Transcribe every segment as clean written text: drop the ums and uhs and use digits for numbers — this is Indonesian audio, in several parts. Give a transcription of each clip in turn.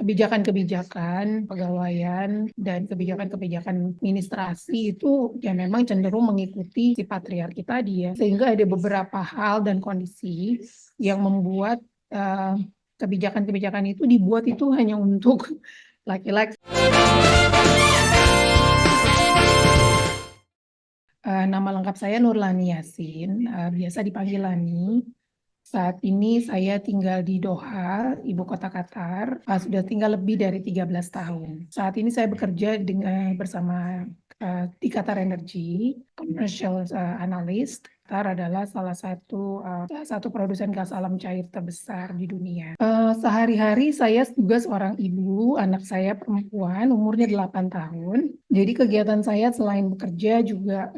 kebijakan-kebijakan pegawaian dan kebijakan-kebijakan administrasi itu ya memang cenderung mengikuti si patriarki tadi ya. Sehingga ada beberapa hal dan kondisi yang membuat kebijakan-kebijakan itu dibuat itu hanya untuk laki-laki. Nama lengkap saya Nurlani Yasin, biasa dipanggil Lani. Saat ini saya tinggal di Doha, ibu kota Qatar. Sudah tinggal lebih dari 13 tahun. Saat ini saya bekerja bersama di Qatar Energy, commercial analyst. Qatar adalah salah satu produsen gas alam cair terbesar di dunia. Sehari-hari saya juga seorang ibu, anak saya perempuan, umurnya 8 tahun. Jadi kegiatan saya selain bekerja juga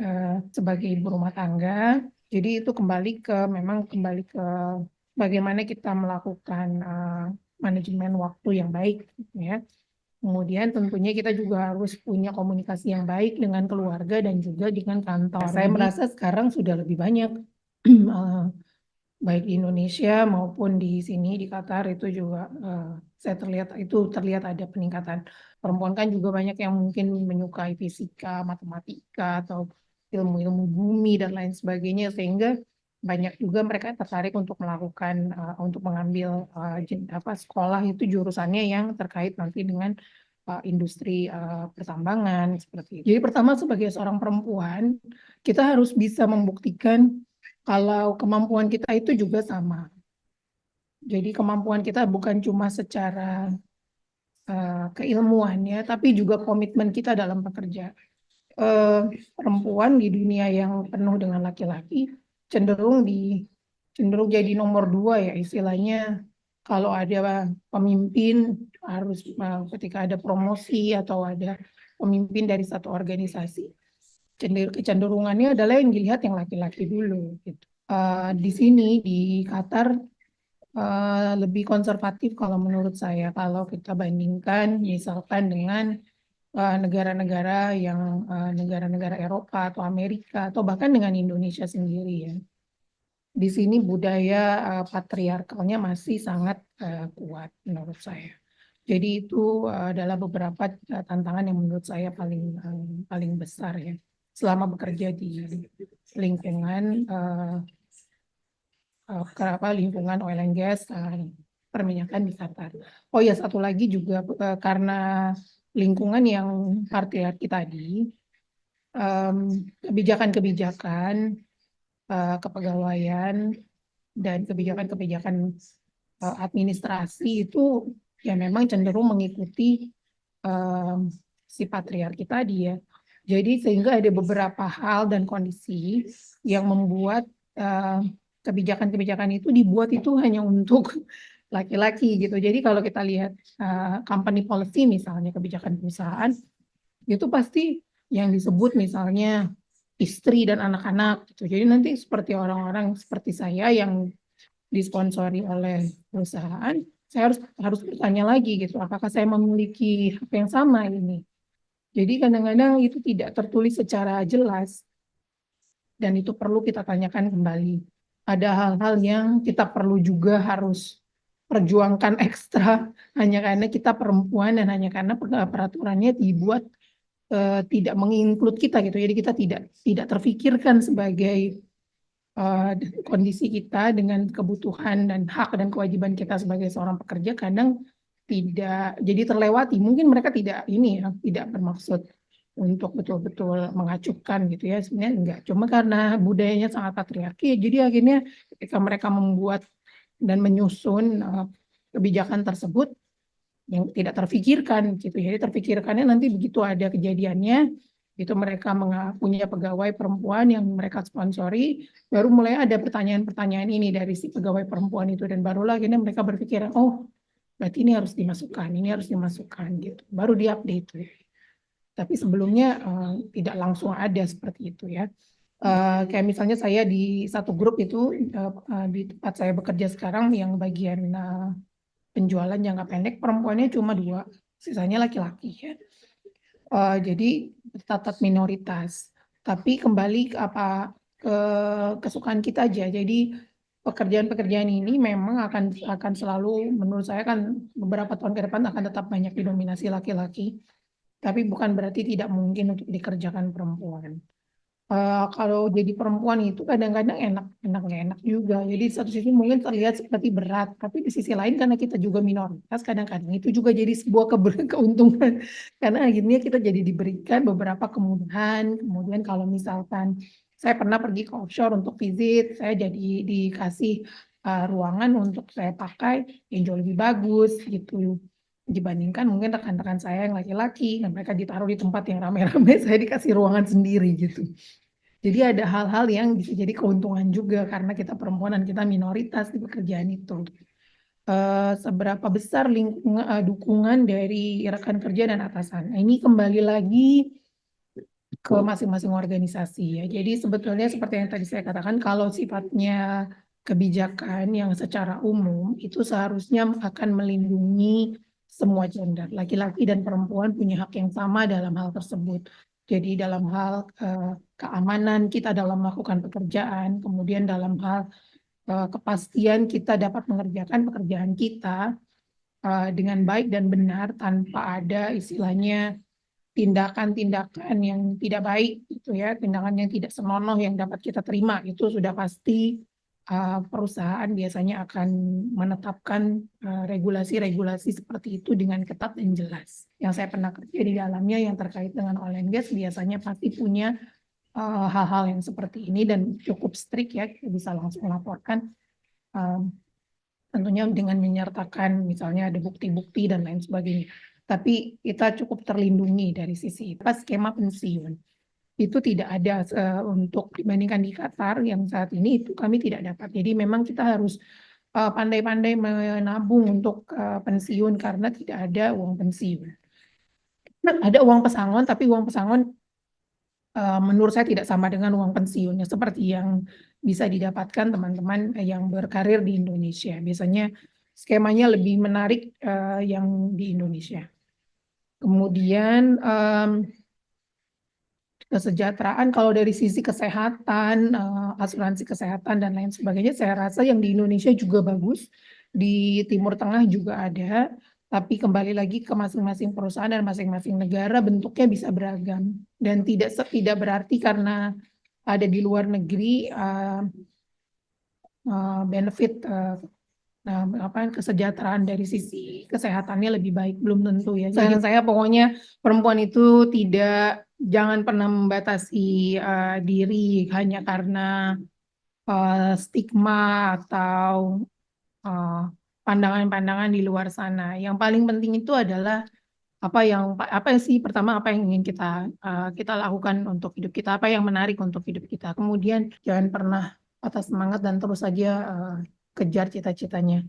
sebagai ibu rumah tangga. Jadi itu kembali ke bagaimana kita melakukan manajemen waktu yang baik, ya. Kemudian tentunya kita juga harus punya komunikasi yang baik dengan keluarga dan juga dengan kantor. Saya merasa sekarang sudah lebih banyak baik di Indonesia maupun di sini di Qatar itu juga saya terlihat ada peningkatan. Perempuan kan juga banyak yang mungkin menyukai fisika, matematika atau ilmu-ilmu bumi dan lain sebagainya, sehingga banyak juga mereka tertarik untuk mengambil sekolah itu jurusannya yang terkait nanti dengan industri pertambangan seperti itu. Jadi pertama sebagai seorang perempuan kita harus bisa membuktikan kalau kemampuan kita itu juga sama. Jadi kemampuan kita bukan cuma secara keilmuannya, tapi juga komitmen kita dalam bekerja. Perempuan di dunia yang penuh dengan laki-laki cenderung jadi nomor 2 ya istilahnya. Kalau ada pemimpin harus ketika ada promosi atau ada pemimpin dari satu organisasi, kecenderungannya adalah yang dilihat yang laki-laki dulu gitu. Di sini di Qatar lebih konservatif kalau menurut saya kalau kita bandingkan misalkan dengan negara-negara Eropa atau Amerika atau bahkan dengan Indonesia sendiri ya. Di sini budaya patriarkalnya masih sangat kuat menurut saya. Jadi itu adalah beberapa tantangan yang menurut saya paling besar ya selama bekerja di lingkungan lingkungan oil and gas perminyakan di Qatar. Oh ya, satu lagi juga karena lingkungan yang patriarki tadi, kebijakan-kebijakan kepegawaian dan kebijakan-kebijakan administrasi itu ya memang cenderung mengikuti si patriarki tadi ya. Jadi sehingga ada beberapa hal dan kondisi yang membuat kebijakan-kebijakan itu dibuat itu hanya untuk laki-laki gitu. Jadi kalau kita lihat company policy misalnya kebijakan perusahaan itu pasti yang disebut misalnya istri dan anak-anak gitu. Jadi nanti seperti orang-orang seperti saya yang disponsori oleh perusahaan, saya harus bertanya lagi gitu, apakah saya memiliki hak yang sama ini. Jadi kadang-kadang itu tidak tertulis secara jelas dan itu perlu kita tanyakan kembali. Ada hal-hal yang kita perlu juga harus perjuangkan ekstra hanya karena kita perempuan dan hanya karena peraturannya dibuat tidak menginclude kita gitu. Jadi kita tidak terfikirkan sebagai kondisi kita dengan kebutuhan dan hak dan kewajiban kita sebagai seorang pekerja kadang tidak jadi terlewati. Mungkin mereka tidak bermaksud untuk betul-betul mengacuhkan gitu ya, sebenarnya enggak. Cuma karena budayanya sangat patriarki, jadi akhirnya ketika mereka membuat dan menyusun kebijakan tersebut yang tidak terfikirkan gitu. Jadi terfikirkannya nanti begitu ada kejadiannya itu mereka punya pegawai perempuan yang mereka sponsori, baru mulai ada pertanyaan-pertanyaan ini dari si pegawai perempuan itu dan barulah akhirnya mereka berpikir, oh berarti ini harus dimasukkan gitu, baru diupdate. Tapi sebelumnya tidak langsung ada seperti itu ya. Kayak misalnya saya di satu grup itu di tempat saya bekerja sekarang yang bagian penjualan jangka pendek perempuannya cuma 2, sisanya laki-laki ya. Jadi tercatat minoritas. Tapi kembali ke kesukaan kita aja. Jadi pekerjaan-pekerjaan ini memang akan selalu, menurut saya kan beberapa tahun ke depan akan tetap banyak didominasi laki-laki, tapi bukan berarti tidak mungkin untuk dikerjakan perempuan. Kalau jadi perempuan itu kadang-kadang enak, nggak enak juga. Jadi di satu sisi mungkin terlihat seperti berat, tapi di sisi lain karena kita juga minoritas, kadang-kadang itu juga jadi sebuah keuntungan. Karena akhirnya kita jadi diberikan beberapa kemudahan. Kemudian kalau misalkan saya pernah pergi ke offshore untuk visit, saya jadi dikasih ruangan untuk saya pakai yang jauh lebih bagus gitu dibandingkan mungkin rekan-rekan saya yang laki-laki, dan mereka ditaruh di tempat yang rame-rame, saya dikasih ruangan sendiri gitu. Jadi ada hal-hal yang bisa jadi keuntungan juga karena kita perempuan dan kita minoritas di pekerjaan itu. Seberapa besar dukungan dari rekan kerja dan atasan? Nah, ini kembali lagi ke masing-masing organisasi ya. Jadi sebetulnya seperti yang tadi saya katakan, kalau sifatnya kebijakan yang secara umum itu seharusnya akan melindungi semua gender, laki-laki dan perempuan punya hak yang sama dalam hal tersebut. Jadi dalam hal keamanan kita dalam melakukan pekerjaan, kemudian dalam hal kepastian kita dapat mengerjakan pekerjaan kita dengan baik dan benar tanpa ada istilahnya tindakan-tindakan yang tidak baik gitu ya, tindakan yang tidak senonoh yang dapat kita terima, itu sudah pasti perusahaan biasanya akan menetapkan regulasi-regulasi seperti itu dengan ketat dan jelas. Yang saya pernah kerja di dalamnya yang terkait dengan oil and gas biasanya pasti punya hal-hal yang seperti ini dan cukup strict ya, kita bisa langsung laporkan. Tentunya dengan menyertakan misalnya ada bukti-bukti dan lain sebagainya. Tapi kita cukup terlindungi dari sisi skema pensiun. Itu tidak ada untuk dibandingkan di Qatar yang saat ini itu kami tidak dapat. Jadi memang kita harus pandai-pandai menabung untuk pensiun karena tidak ada uang pensiun. Ada uang pesangon, tapi uang pesangon menurut saya tidak sama dengan uang pensiunnya seperti yang bisa didapatkan teman-teman yang berkarir di Indonesia. Biasanya skemanya lebih menarik yang di Indonesia. Kemudian kesejahteraan kalau dari sisi kesehatan, asuransi kesehatan dan lain sebagainya, saya rasa yang di Indonesia juga bagus. Di Timur Tengah juga ada, tapi kembali lagi ke masing-masing perusahaan dan masing-masing negara bentuknya bisa beragam dan tidak berarti karena ada di luar negeri benefit kesejahteraan dari sisi kesehatannya lebih baik, belum tentu ya. Saran saya pokoknya perempuan itu jangan pernah membatasi diri hanya karena stigma atau pandangan-pandangan di luar sana. Yang paling penting itu adalah pertama apa yang ingin kita lakukan untuk hidup kita, apa yang menarik untuk hidup kita. Kemudian jangan pernah patah semangat dan terus saja kejar cita-citanya.